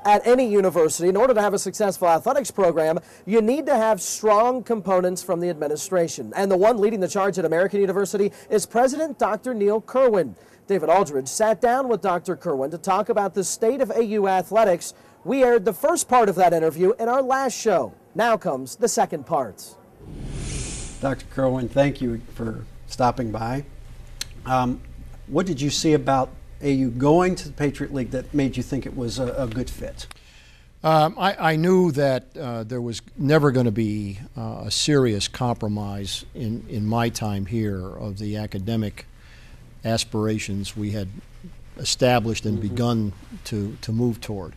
At any university, in order to have a successful athletics program, you need to have strong components from the administration. And the one leading the charge at American University is President Dr. Neil Kerwin. David Aldridge sat down with Dr. Kerwin to talk about the state of AU athletics. We aired the first part of that interview in our last show. Now comes the second part. Dr. Kerwin, thank you for stopping by. What did you see about AU going to the Patriot League that made you think it was a good fit? I knew that there was never going to be a serious compromise in my time here of the academic aspirations we had established and begun to move toward.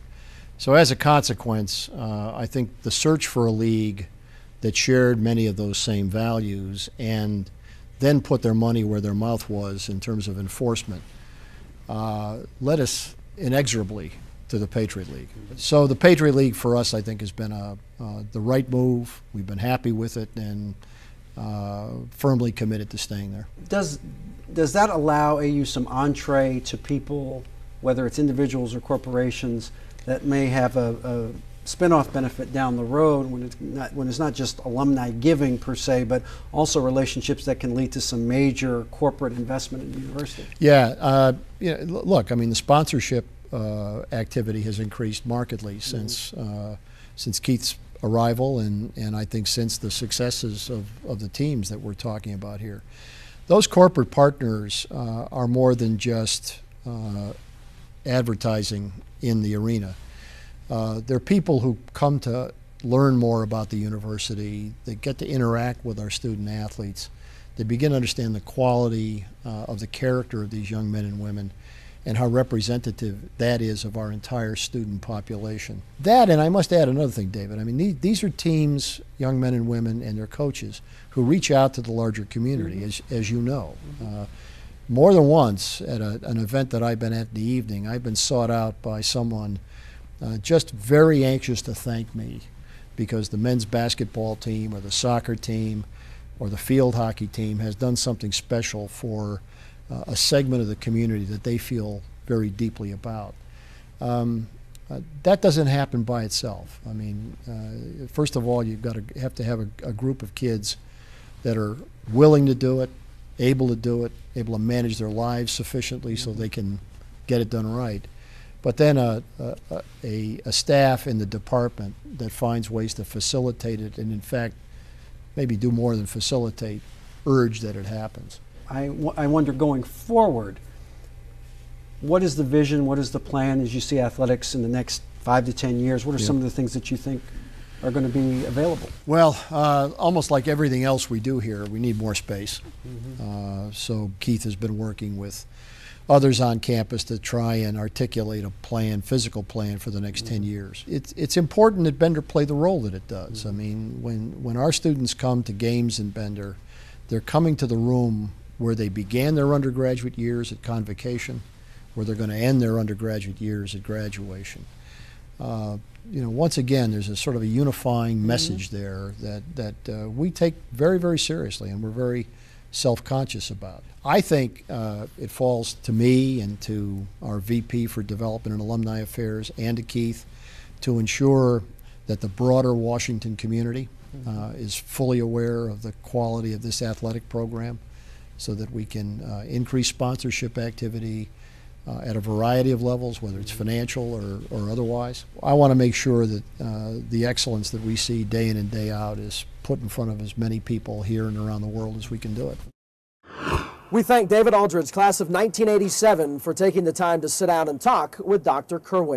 So as a consequence, I think the search for a league that shared many of those same values and then put their money where their mouth was in terms of enforcement led us inexorably to the Patriot League. So the Patriot League for us, I think, has been the right move. We've been happy with it and firmly committed to staying there. Does that allow AU some entree to people, whether it's individuals or corporations, that may have a spin-off benefit down the road when it's not just alumni giving per se, but also relationships that can lead to some major corporate investment in the university? Yeah, look, I mean, the sponsorship activity has increased markedly since Keith's arrival, and I think since the successes of the teams that we're talking about here. Those corporate partners are more than just advertising in the arena. They're people who come to learn more about the university. They get to interact with our student athletes. They begin to understand the quality of the character of these young men and women and how representative that is of our entire student population. That, and I must add another thing, David, I mean, these are teams, young men and women and their coaches, who reach out to the larger community, as you know. More than once at an event that I've been at in the evening, I've been sought out by someone just very anxious to thank me because the men's basketball team or the soccer team or the field hockey team has done something special for a segment of the community that they feel very deeply about. That doesn't happen by itself. I mean, first of all, you've got to have a group of kids that are willing to do it, able to manage their lives sufficiently so they can get it done right. But then a staff in the department that finds ways to facilitate it and, in fact, maybe do more than facilitate, urge that it happens. I wonder, going forward, what is the vision, what is the plan as you see athletics in the next 5 to 10 years? What are some of the things that you think are going to be available? Well, almost like everything else we do here, we need more space. So Keith has been working with others on campus to try and articulate a plan, physical plan for the next 10 years. It's important that Bender play the role that it does. I mean, when our students come to games in Bender, they're coming to the room where they began their undergraduate years at convocation, where they're going to end their undergraduate years at graduation. Once again, there's a sort of a unifying message there that we take very, very seriously and we're very self-conscious about. I think it falls to me and to our VP for Development and Alumni Affairs and to Keith to ensure that the broader Washington community is fully aware of the quality of this athletic program so that we can increase sponsorship activity at a variety of levels, whether it's financial or otherwise. I want to make sure that the excellence that we see day in and day out is put in front of as many people here and around the world as we can do it. We thank David Aldridge, class of 1987, for taking the time to sit down and talk with Dr. Kerwin.